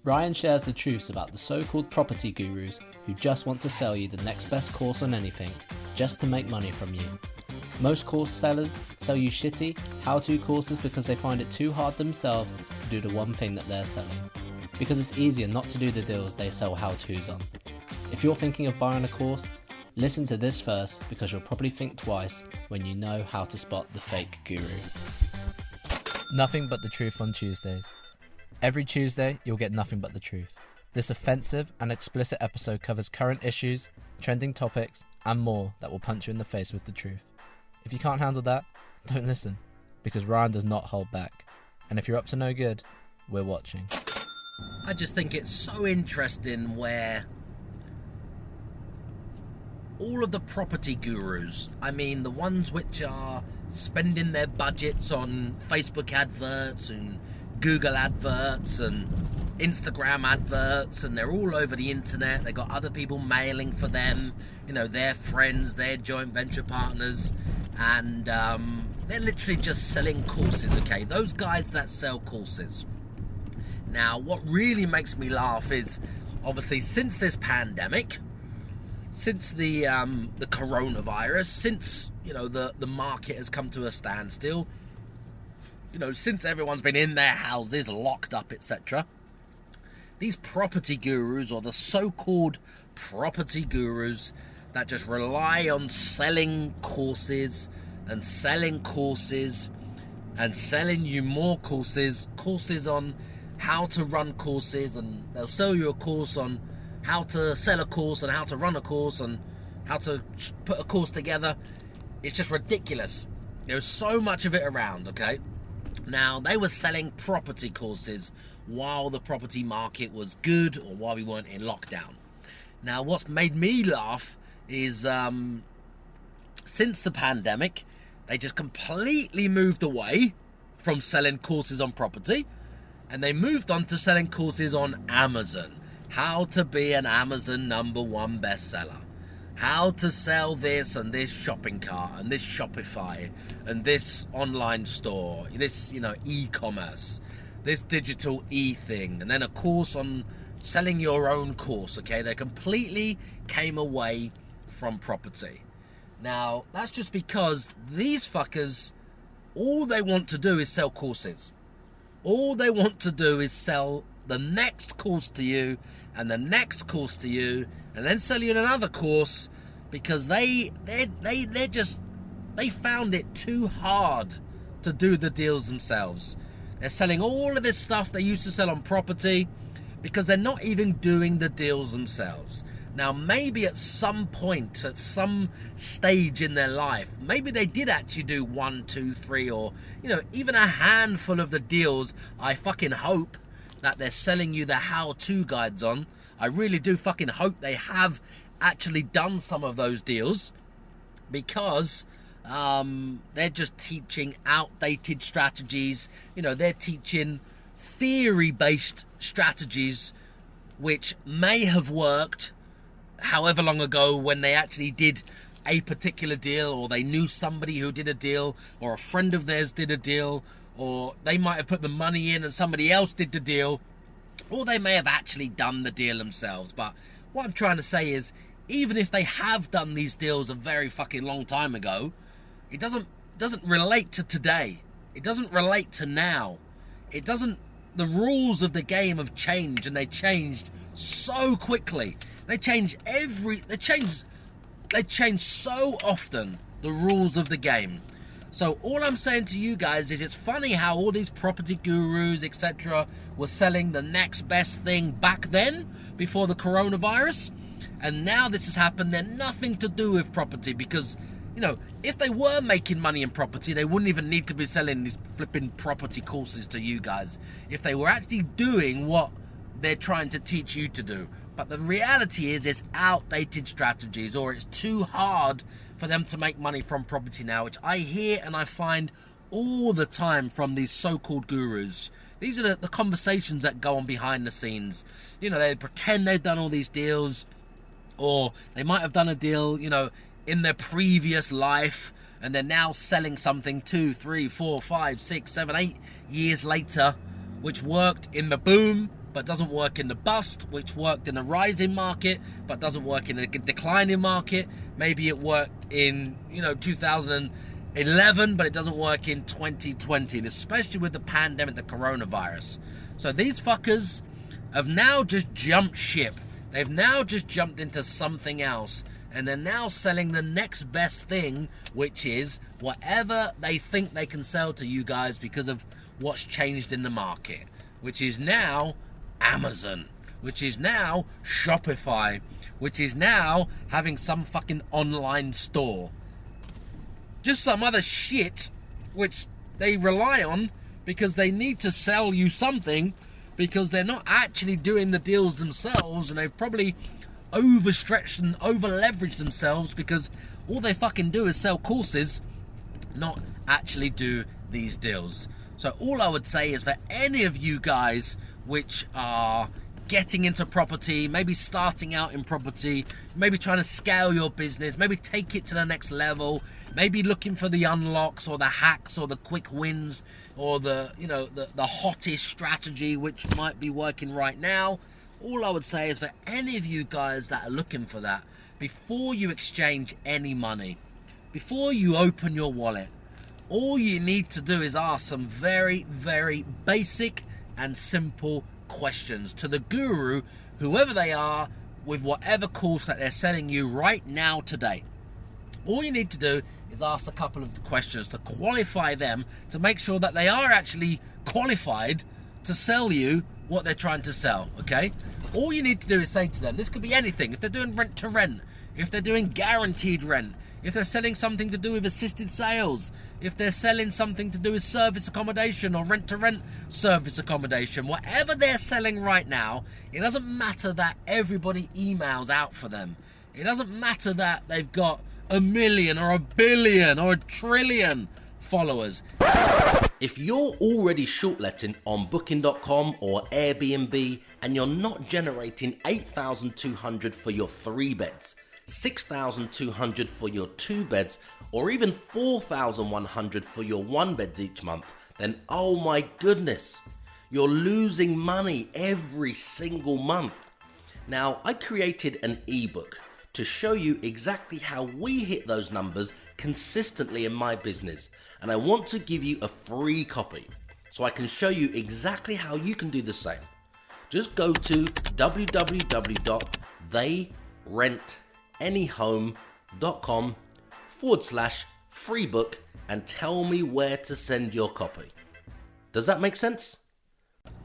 Ryan shares the truths about the so-called property gurus who just want to sell you the next best course on anything, just to make money from you. Most course sellers sell you shitty, how-to courses because they find it too hard themselves to do the one thing that they're selling. Because it's easier not to do the deals they sell how-tos on. If you're thinking of buying a course, listen to this first because you'll probably think twice when you know how to spot the fake guru. Nothing but the truth on Tuesdays. Every Tuesday, you'll get nothing but the truth. This offensive and explicit episode covers current issues, trending topics, and more that will punch you in the face with the truth. If you can't handle that, don't listen, because Ryan does not hold back. And if you're up to no good, we're watching. I just think it's so interesting where all of the property gurus, I mean the ones which are spending their budgets on Facebook adverts and Google adverts and Instagram adverts, and they're all over the internet. They got other people mailing for them, you know, their friends, their joint venture partners, and they're literally just selling courses, okay? Those guys that sell courses. Now, what really makes me laugh is, obviously, since this pandemic, since the coronavirus, since, you know, the market has come to a standstill, you know, since everyone's been in their houses, locked up, etc., these property gurus, or the so-called property gurus that just rely on selling courses and selling courses and selling you more courses on how to run courses, and they'll sell you a course on how to sell a course and how to run a course and how to put a course together. It's just ridiculous. There's so much of it around, okay? Now, they were selling property courses while the property market was good or while we weren't in lockdown. Now, what's made me laugh is since the pandemic, they just completely moved away from selling courses on property, and they moved on to selling courses on Amazon. How to be an Amazon #1 bestseller. How to sell this and this shopping cart and this Shopify and this online store, this, you know, e-commerce, this digital e-thing, and then a course on selling your own course, okay? They completely came away from property. Now, that's just because these fuckers, all they want to do is sell courses. All they want to do is sell the next course to you and the next course to you, and then sell you another course, because they found it too hard to do the deals themselves. They're selling all of this stuff they used to sell on property because they're not even doing the deals themselves. Now, maybe at some point, at some stage in their life, maybe they did actually do 1, 2, 3, or, you know, even a handful of the deals. I fucking hope that they're selling you the how-to guides on. I really do fucking hope they have actually done some of those deals, because they're just teaching outdated strategies. You know, they're teaching theory-based strategies which may have worked however long ago when they actually did a particular deal, or they knew somebody who did a deal, or a friend of theirs did a deal, or they might have put the money in and somebody else did the deal, or they may have actually done the deal themselves. But what I'm trying to say is, even if they have done these deals a very fucking long time ago, it doesn't relate to today. It doesn't relate to now. It doesn't. The rules of the game have changed, and they changed so quickly. They change so often, the rules of the game. So all I'm saying to you guys is, it's funny how all these property gurus, etc., were selling the next best thing back then, before the coronavirus, and now this has happened. They're nothing to do with property, because, you know, if they were making money in property, they wouldn't even need to be selling these flipping property courses to you guys, if they were actually doing what they're trying to teach you to do. But the reality is, it's outdated strategies, or it's too hard for them to make money from property now, which I hear and I find all the time from these so-called gurus. These are the conversations that go on behind the scenes. You know, they pretend they've done all these deals, or they might have done a deal, you know, in their previous life, and they're now selling something 2, 3, 4, 5, 6, 7, 8 years later, which worked in the boom, but doesn't work in the bust, which worked in a rising market, but doesn't work in a declining market. Maybe it worked in, 2011, but it doesn't work in 2020, and especially with the pandemic, the coronavirus. So these fuckers have now just jumped ship. They've now just jumped into something else, and they're now selling the next best thing, which is whatever they think they can sell to you guys because of what's changed in the market, which is now Amazon, which is now Shopify, which is now having some fucking online store. Just some other shit which they rely on because they need to sell you something, because they're not actually doing the deals themselves, and they've probably overstretched and over-leveraged themselves because all they fucking do is sell courses, not actually do these deals. So all I would say is for any of you guys which are getting into property, maybe starting out in property, maybe trying to scale your business, maybe take it to the next level, maybe looking for the unlocks or the hacks or the quick wins or the hottest strategy which might be working right now. All I would say is for any of you guys that are looking for that, before you exchange any money, before you open your wallet, all you need to do is ask some very, very basic and simple questions to the guru, whoever they are, with whatever course that they're selling you right now today. All you need to do is ask a couple of questions to qualify them, to make sure that they are actually qualified to sell you what they're trying to sell, okay? All you need to do is say to them, this could be anything. If they're doing rent to rent, if they're doing guaranteed rent, if they're selling something to do with assisted sales, if they're selling something to do with service accommodation or rent-to-rent service accommodation, whatever they're selling right now, it doesn't matter that everybody emails out for them. It doesn't matter that they've got 1 million or 1 billion or 1 trillion followers. If you're already shortletting on Booking.com or Airbnb and you're not generating 8,200 for your 3 beds, 6,200 for your 2 beds, or even 4,100 for your 1 beds each month, then oh my goodness, you're losing money every single month. Now, I created an ebook to show you exactly how we hit those numbers consistently in my business, and I want to give you a free copy so I can show you exactly how you can do the same. Just go to www.theyrentanihome.com/free book and tell me where to send your copy. Does that make sense?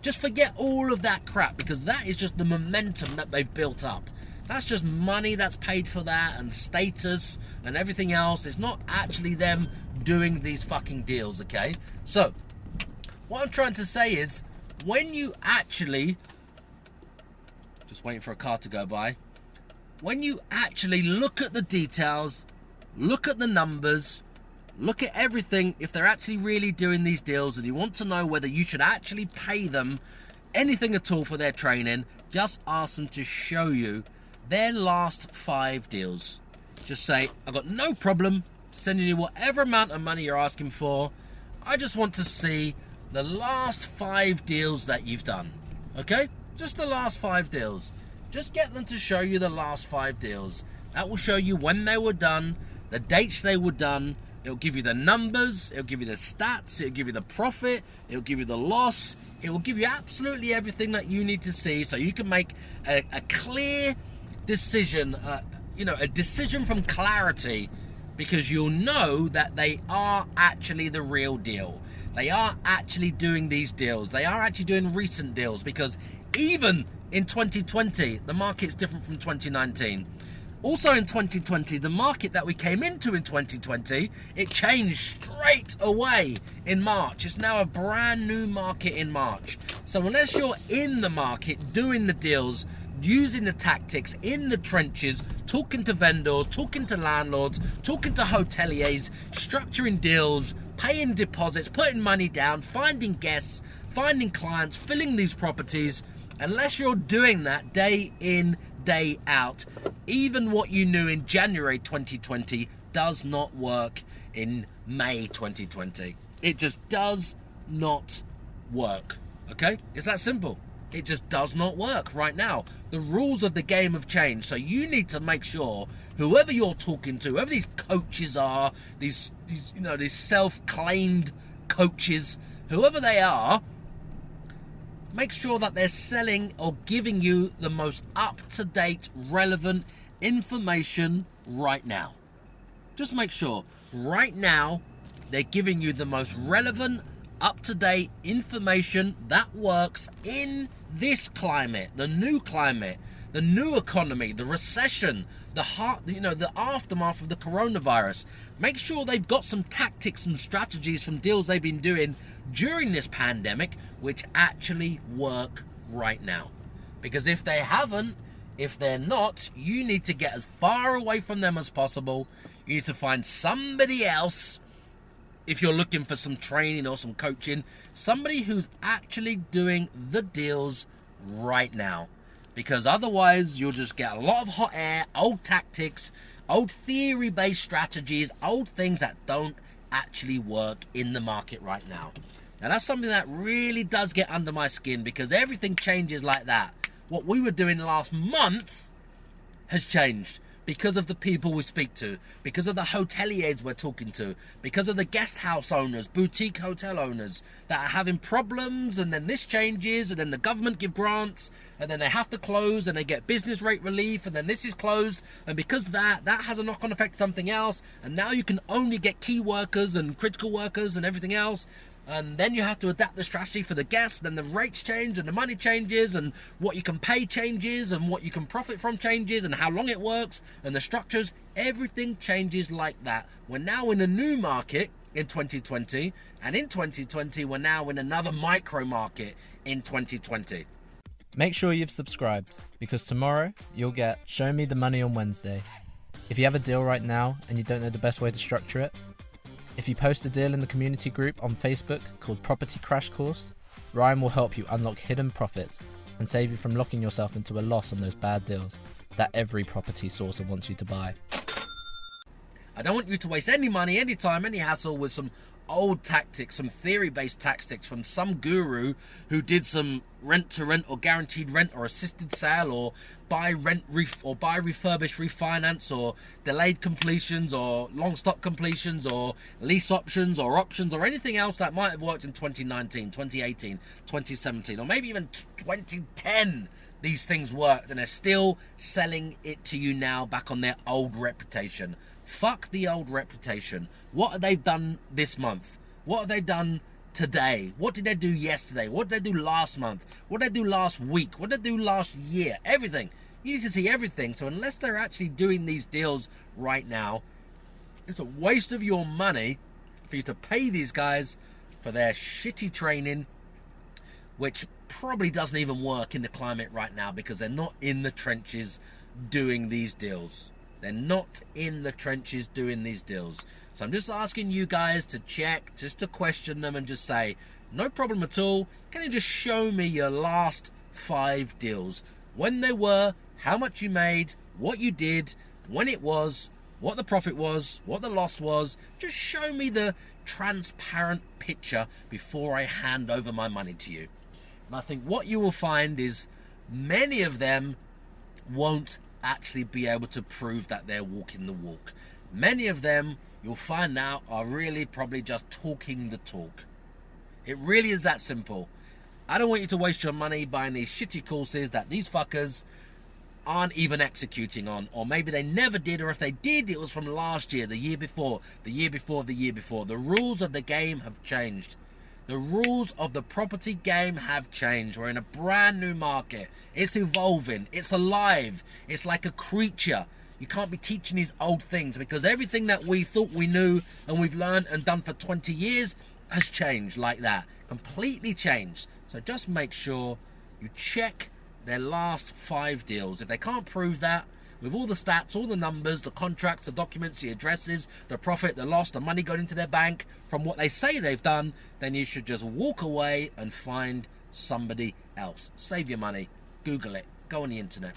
Just forget all of that crap, because that is just the momentum that they've built up. That's just money that's paid for that, and status and everything else. It's not actually them doing these fucking deals, okay? So, what I'm trying to say is, when you actually... Just waiting for a car to go by. When you actually look at the details, look at the numbers, look at everything, if they're actually really doing these deals, and you want to know whether you should actually pay them anything at all for their training, just ask them to show you their last 5 deals. Just say, I've got no problem sending you whatever amount of money you're asking for. I just want to see the last 5 deals that you've done. Okay? Just the last 5 deals. Just get them to show you the last 5 deals. That will show you when they were done, the dates they were done. It'll give you the numbers, it'll give you the stats, it'll give you the profit, it'll give you the loss. It will give you absolutely everything that you need to see, so you can make a clear decision, a decision from clarity, because you'll know that they are actually the real deal. They are actually doing these deals. They are actually doing recent deals, because even in 2020, the market's different from 2019. Also in 2020, the market that we came into in 2020, it changed straight away in March. It's now a brand new market in March. So unless you're in the market, doing the deals, using the tactics, in the trenches, talking to vendors, talking to landlords, talking to hoteliers, structuring deals, paying deposits, putting money down, finding guests, finding clients, filling these properties, unless you're doing that day in, day out, even what you knew in January 2020 does not work in May 2020. It just does not work. Okay? It's that simple. It just does not work right now. The rules of the game have changed. So you need to make sure whoever you're talking to, whoever these coaches are, these self-claimed coaches, whoever they are, make sure that they're selling or giving you the most up-to-date, relevant information right now. Just make sure right now they're giving you the most relevant, up-to-date information that works in this climate, the new economy, the recession, the aftermath of the coronavirus. Make sure they've got some tactics and strategies from deals they've been doing during this pandemic which actually work right now. Because if they haven't, if they're not, you need to get as far away from them as possible. You need to find somebody else, if you're looking for some training or some coaching, somebody who's actually doing the deals right now. Because otherwise, you'll just get a lot of hot air, old tactics, old theory-based strategies, old things that don't actually work in the market right now. Now, that's something that really does get under my skin, because everything changes like that. What we were doing last month has changed. Because of the people we speak to, because of the hoteliers we're talking to, because of the guest house owners, boutique hotel owners that are having problems, and then this changes, and then the government give grants, and then they have to close, and they get business rate relief, and then this is closed, and because that has a knock-on effect to something else, and now you can only get key workers and critical workers and everything else. And then you have to adapt the strategy for the guests, then the rates change and the money changes and what you can pay changes and what you can profit from changes and how long it works and the structures, everything changes like that. We're now in a new market in 2020, and in 2020 we're now in another micro market in 2020. Make sure you've subscribed, because tomorrow you'll get Show Me the Money on Wednesday. If you have a deal right now and you don't know the best way to structure it, if you post a deal in the community group on Facebook called Property Crash Course, Ryan will help you unlock hidden profits and save you from locking yourself into a loss on those bad deals that every property sourcer wants you to buy. I don't want you to waste any money, any time, any hassle with some old tactics, some theory-based tactics from some guru who did some rent-to-rent or guaranteed rent or assisted sale or buy refurbish refinance or delayed completions or long stop completions or lease options or anything else that might have worked in 2019, 2018, 2017, or maybe even 2010. These things worked, and they're still selling it to you now back on their old reputation. Fuck the old reputation. What have they done this month? What have they done today? What did they do yesterday? What did they do last month? What did they do last week? What did they do last year? Everything. You need to see everything. So unless they're actually doing these deals right now, it's a waste of your money for you to pay these guys for their shitty training, which probably doesn't even work in the climate right now because they're not in the trenches doing these deals. They're not in the trenches doing these deals. So I'm just asking you guys to check, just to question them and just say, no problem at all. Can you just show me your last 5 deals? When they were, how much you made, what you did, when it was, what the profit was, what the loss was. Just show me the transparent picture before I hand over my money to you. And I think what you will find is many of them won't actually be able to prove that they're walking the walk. Many of them, you'll find out, are really probably just talking the talk. It really is that simple. I don't want you to waste your money buying these shitty courses that these fuckers aren't even executing on, or maybe they never did, or if they did, it was from last year, the year before, the year before, the year before. The rules of the game have changed. The rules of the property game have changed. We're in a brand new market. It's evolving. It's alive. It's like a creature. You can't be teaching these old things, because everything that we thought we knew and we've learned and done for 20 years has changed like that. Completely changed. So just make sure you check their last 5 deals. If they can't prove that, with all the stats, all the numbers, the contracts, the documents, the addresses, the profit, the loss, the money going into their bank from what they say they've done, then you should just walk away and find somebody else. Save your money. Google it. Go on the internet.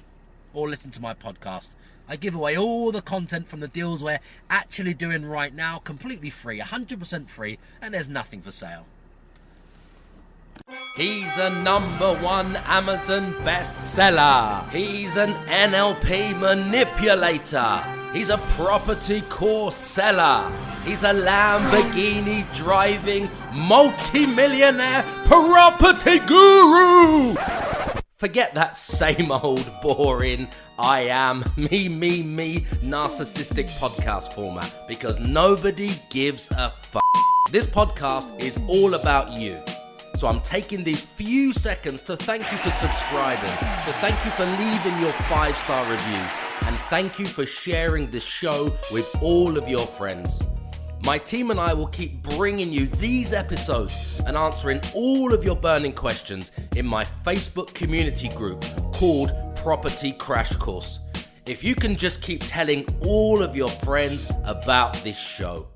Or listen to my podcast. I give away all the content from the deals we're actually doing right now, completely free, 100% free, and there's nothing for sale. He's a #1 Amazon bestseller. He's an NLP manipulator. He's a property course seller. He's a Lamborghini driving multi-millionaire property guru. Forget that same old boring I am me narcissistic podcast format, because nobody gives a fuck. This podcast is all about you. So I'm taking these few seconds to thank you for subscribing, to thank you for leaving your 5-star reviews, and thank you for sharing this show with all of your friends. My team and I will keep bringing you these episodes and answering all of your burning questions in my Facebook community group called Property Crash Course. If you can just keep telling all of your friends about this show.